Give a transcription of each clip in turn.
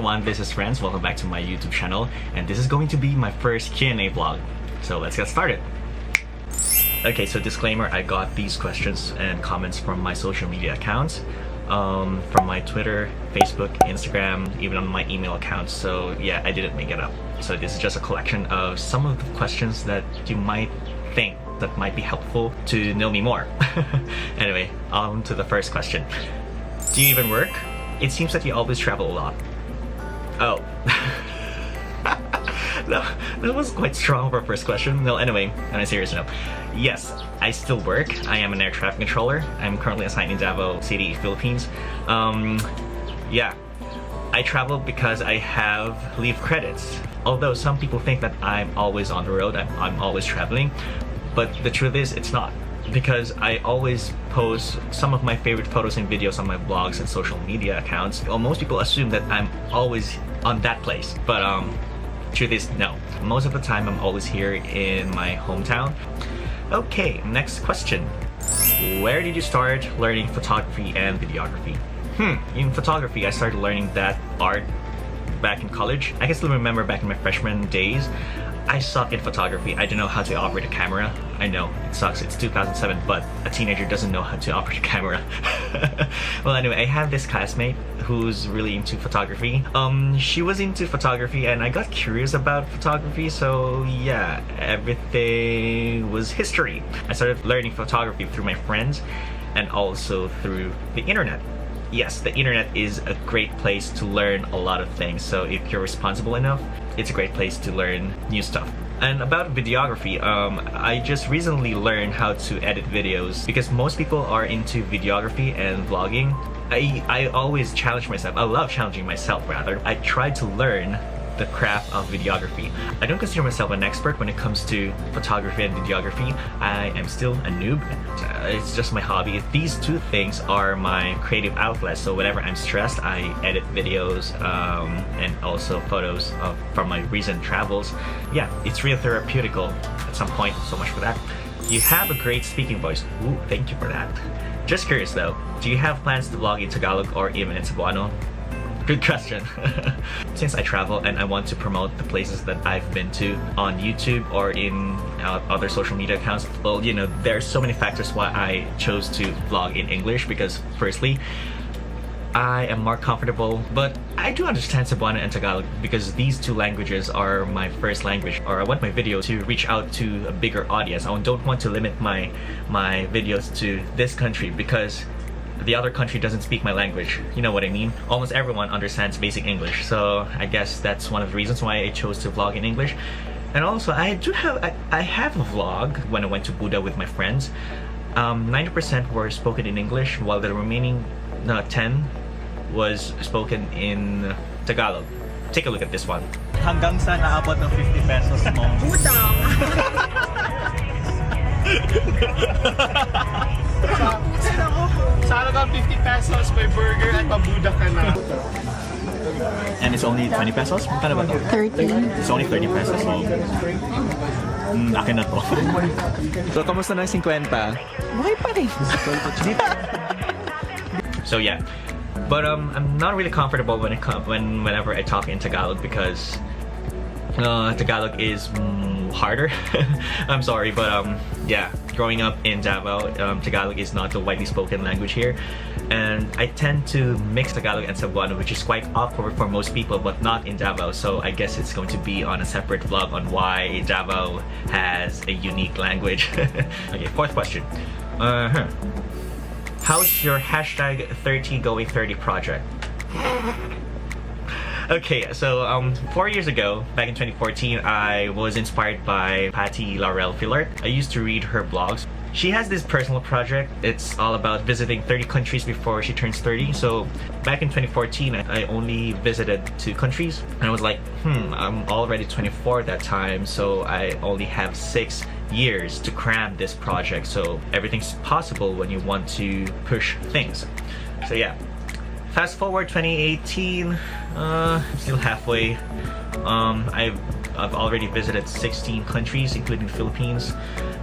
everyone, this is Renz. Welcome back to my YouTube channel, and this is going to be my first Q&A vlog. So let's get started. Okay, so disclaimer, I got these questions and comments from my social media accounts, from my Twitter, Facebook, Instagram, even on my email account. So yeah, I didn't make it up. So this is just a collection of some of the questions that you might think that might be helpful to know me more. Anyway, on to the first question. Do you even work? It seems that you always travel a lot. Oh. No, that was quite strong for a first question. No, anyway, on a serious note. Yes, I still work. I am an air traffic controller. I'm currently assigned in Davao City, Philippines. Yeah, I travel because I have leave credits. Although some people think that I'm always on the road, I'm always traveling. But the truth is, it's not. Because I always post some of my favorite photos and videos on my blogs and social media accounts. Well, most people assume that I'm always on that place, but truth is no. Most of the time I'm always here in my hometown. Okay, next question. Where did you start learning photography and videography? In photography, I started learning that art back in college. I can still remember back in my freshman days, I suck in photography. I don't know how to operate a camera. I know, it sucks. It's 2007, but a teenager doesn't know how to operate a camera. Well, anyway, I have this classmate who's really into photography. She was into photography and I got curious about photography, so yeah, everything was history. I started learning photography through my friends and also through the internet. Yes, the internet is a great place to learn a lot of things, so if you're responsible enough, it's a great place to learn new stuff. And about videography, I just recently learned how to edit videos because most people are into videography and vlogging. I always challenge myself. I love challenging myself, rather. I try to learn the craft of videography. I don't consider myself an expert when it comes to photography and videography. I am still a noob. It's just my hobby. These two things are my creative outlets, so whenever I'm stressed, I edit videos and also photos from my recent travels. Yeah, it's real therapeutical at some point, so much for that. You have a great speaking voice. Ooh, thank you for that. Just curious though, do you have plans to vlog in Tagalog or even in Cebuano? Good question. Since I travel and I want to promote the places that I've been to on YouTube or in other social media accounts, well, you know, there are so many factors why I chose to vlog in English, because firstly, I am more comfortable, but I do understand Cebuano and Tagalog because these two languages are my first language, or I want my video to reach out to a bigger audience. I don't want to limit my videos to this country because the other country doesn't speak my language. You know what I mean? Almost everyone understands basic English, so I guess that's one of the reasons why I chose to vlog in English. And also, I have a vlog when I went to Buda with my friends. 90% were spoken in English, while the remaining 10 was spoken in Tagalog. Take a look at this one. Hanggang sa naabot ng 50 pesos mo. Utang! Sa halagang 50 pesos, may burger at pabuda ka na. And it's only 20 pesos? Magkano ba to? 30. It's only 30 pesos. So, akin na to. So, kamusta ng 50? Buhay pa rin. So yeah. But I'm not really comfortable whenever I talk in Tagalog because Tagalog is harder. I'm sorry, but yeah, growing up in Davao, Tagalog is not the widely spoken language here, and I tend to mix Tagalog and Cebuano, which is quite awkward for most people, but not in Davao. So I guess it's going to be on a separate vlog on why Davao has a unique language. Okay, fourth question. How's your hashtag 30 going 30 project? Okay, so 4 years ago, back in 2014, I was inspired by Patty Laurel Fillard. I used to read her blogs. She has this personal project. It's all about visiting 30 countries before she turns 30. So back in 2014, I only visited 2 countries. And I was like, I'm already 24 at that time, so I only have 6 years to cram this project. So everything's possible when you want to push things. So yeah. Fast forward 2018, I'm still halfway. I've I've already visited 16 countries, including the Philippines.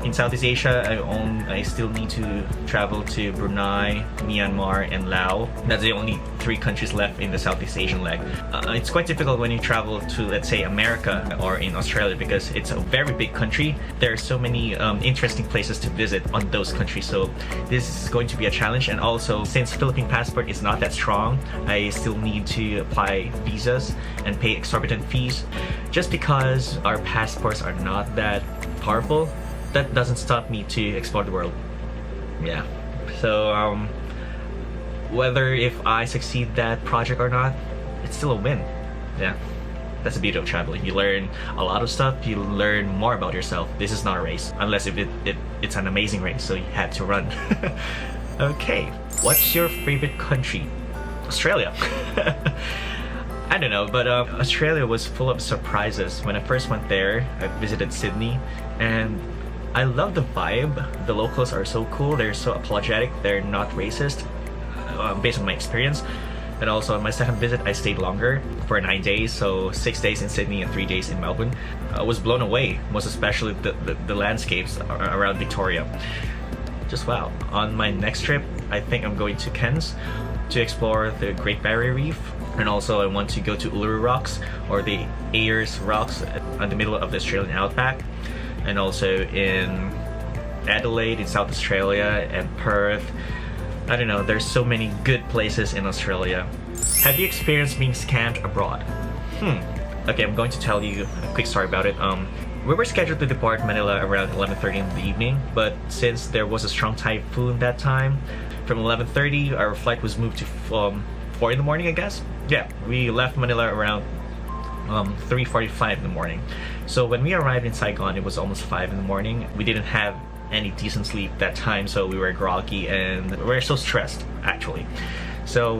In Southeast Asia, I still need to travel to Brunei, Myanmar, and Laos. That's the only 3 countries left in the Southeast Asian leg. It's quite difficult when you travel to, let's say, America or in Australia, because it's a very big country. There are so many interesting places to visit on those countries, so this is going to be a challenge. And also, since Philippine passport is not that strong, I still need to apply visas and pay exorbitant fees. Just because our passports are not that powerful, that doesn't stop me to explore the world. Yeah. So whether if I succeed that project or not, it's still a win. Yeah. That's the beauty of traveling. You learn a lot of stuff. You learn more about yourself. This is not a race, unless if it's an amazing race, so you had to run. Okay. What's your favorite country? Australia. I don't know, but Australia was full of surprises. When I first went there, I visited Sydney, and I love the vibe. The locals are so cool. They're so apologetic. They're not racist, based on my experience. And also on my second visit, I stayed longer for 9 days, so 6 days in Sydney and 3 days in Melbourne. I was blown away, most especially the landscapes around Victoria. Just wow. On my next trip, I think I'm going to Cairns to explore the Great Barrier Reef. And also I want to go to Uluru Rocks, or the Ayers Rocks in the middle of the Australian outback. And also in Adelaide in South Australia and Perth. I don't know, there's so many good places in Australia. Have you experienced being scammed abroad? Okay, I'm going to tell you a quick story about it. We were scheduled to depart Manila around 11:30 in the evening, but since there was a strong typhoon that time, from 11:30 our flight was moved to 4 in the morning, I guess. Yeah, we left Manila around 3:45 in the morning. So when we arrived in Saigon, it was almost 5 in the morning. We didn't have any decent sleep that time, so we were groggy and we were so stressed, actually. So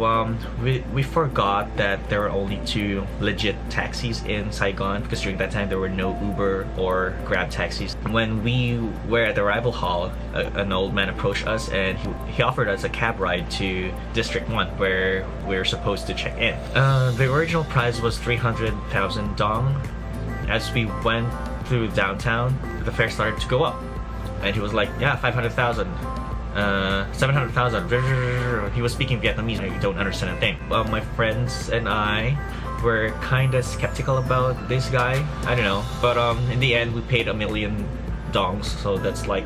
we forgot that there were only 2 legit taxis in Saigon, because during that time there were no Uber or Grab taxis. When we were at the arrival hall, an old man approached us and he offered us a cab ride to District 1, where we were supposed to check in. The original price was 300,000 dong. As we went through downtown, the fare started to go up. And he was like, yeah, 500,000. 700,000. He was speaking Vietnamese. I don't understand a thing. My friends and I were kind of skeptical about this guy. I don't know, but in the end we paid 1 million dongs, so that's like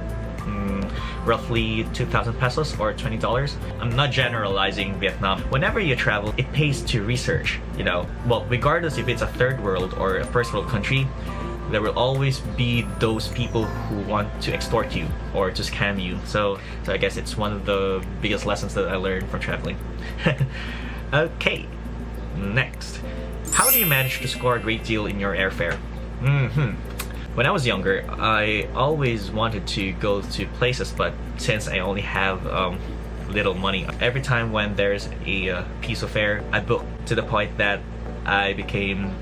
roughly 2,000 pesos or $20. I'm not generalizing Vietnam. Whenever you travel, it pays to research, you know. Well, regardless if it's a third world or a first world country, there will always be those people who want to extort you or to scam you. So I guess it's one of the biggest lessons that I learned from traveling. Okay, next. How do you manage to score a great deal in your airfare? When I was younger, I always wanted to go to places, but since I only have little money, every time when there's a piece of fare, I book, to the point that I became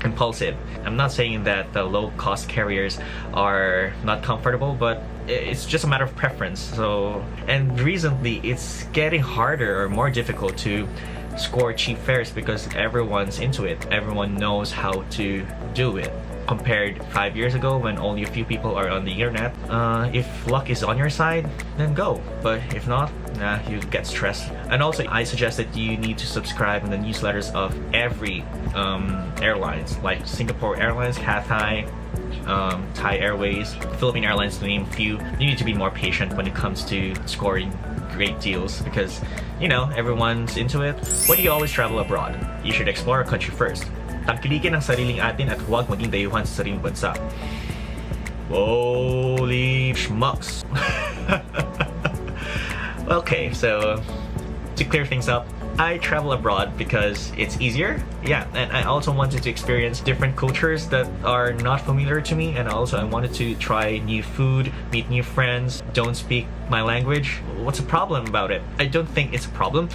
impulsive. I'm not saying that the low-cost carriers are not comfortable, but it's just a matter of preference. So, and recently it's getting harder or more difficult to score cheap fares because everyone's into it. Everyone knows how to do it. Compared 5 years ago when only a few people are on the internet, if luck is on your side, then go. But if not, you get stressed. And also, I suggest that you need to subscribe in the newsletters of every airlines, like Singapore Airlines, Cathay, Thai Airways, Philippine Airlines, to name a few. You need to be more patient when it comes to scoring great deals because, you know, everyone's into it. When you always travel abroad, you should explore a country first. Tangkilikin ang sariling atin at huwag maging dayuhan sa sariling bansa. Holy schmucks. Okay, so to clear things up, I travel abroad because it's easier. Yeah, and I also wanted to experience different cultures that are not familiar to me, and also I wanted to try new food, meet new friends, don't speak my language. What's a problem about it? I don't think it's a problem.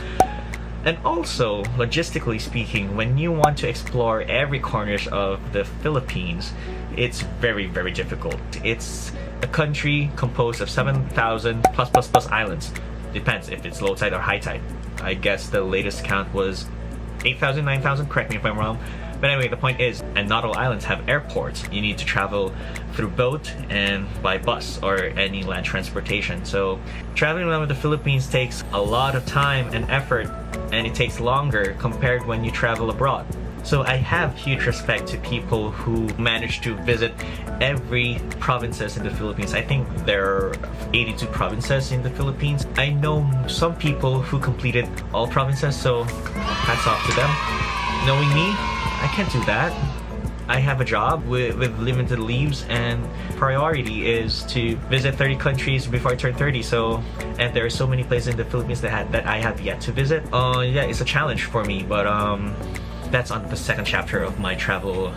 And also, logistically speaking, when you want to explore every corner of the Philippines, it's very, very difficult. It's a country composed of 7,000 plus islands. Depends if it's low tide or high tide. I guess the latest count was 8,000, 9,000, correct me if I'm wrong. But anyway, the point is, and not all islands have airports. You need to travel through boat and by bus or any land transportation. So traveling around with the Philippines takes a lot of time and effort, and it takes longer compared when you travel abroad. So I have huge respect to people who manage to visit every provinces in the Philippines. I think there are 82 provinces in the Philippines. I know some people who completed all provinces, so hats off to them. Knowing me, I can't do that. I have a job with limited leaves, and priority is to visit 30 countries before I turn 30. So, and there are so many places in the Philippines that I have yet to visit. Yeah, it's a challenge for me, but that's on the second chapter of my travel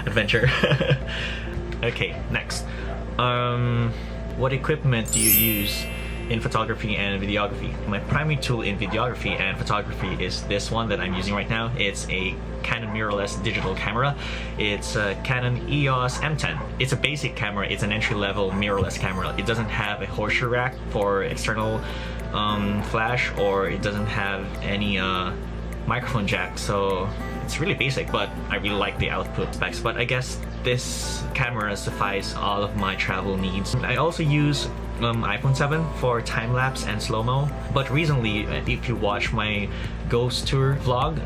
adventure. Okay, next. What equipment do you use in photography and videography? My primary tool in videography and photography is this one that I'm using right now. It's a Canon mirrorless digital camera. It's a Canon EOS M10. It's a basic camera. It's an entry-level mirrorless camera. It doesn't have a horseshoe rack for external flash, or it doesn't have any microphone jack, so it's really basic, but I really like the output specs. But I guess this camera suffices all of my travel needs. I also use iPhone 7 for time-lapse and slow-mo, but recently, if you watch my ghost tour vlog,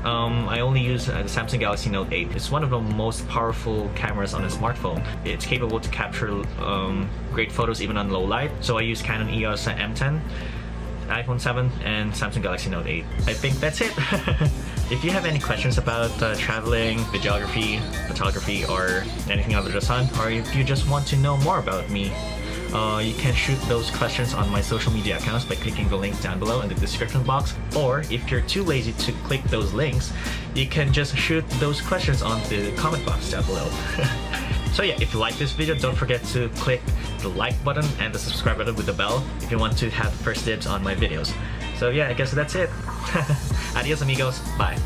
I only use the Samsung Galaxy Note 8. It's one of the most powerful cameras on a smartphone. It's capable to capture great photos even on low light, so I use Canon EOS M10, iPhone 7, and Samsung Galaxy Note 8. I think that's it. If you have any questions about traveling, videography, photography, or anything under the sun, or if you just want to know more about me, you can shoot those questions on my social media accounts by clicking the links down below in the description box. Or if you're too lazy to click those links, you can just shoot those questions on the comment box down below. So yeah, if you like this video, don't forget to click the like button and the subscribe button with the bell if you want to have first dibs on my videos. So yeah, I guess that's it. Adios amigos, bye.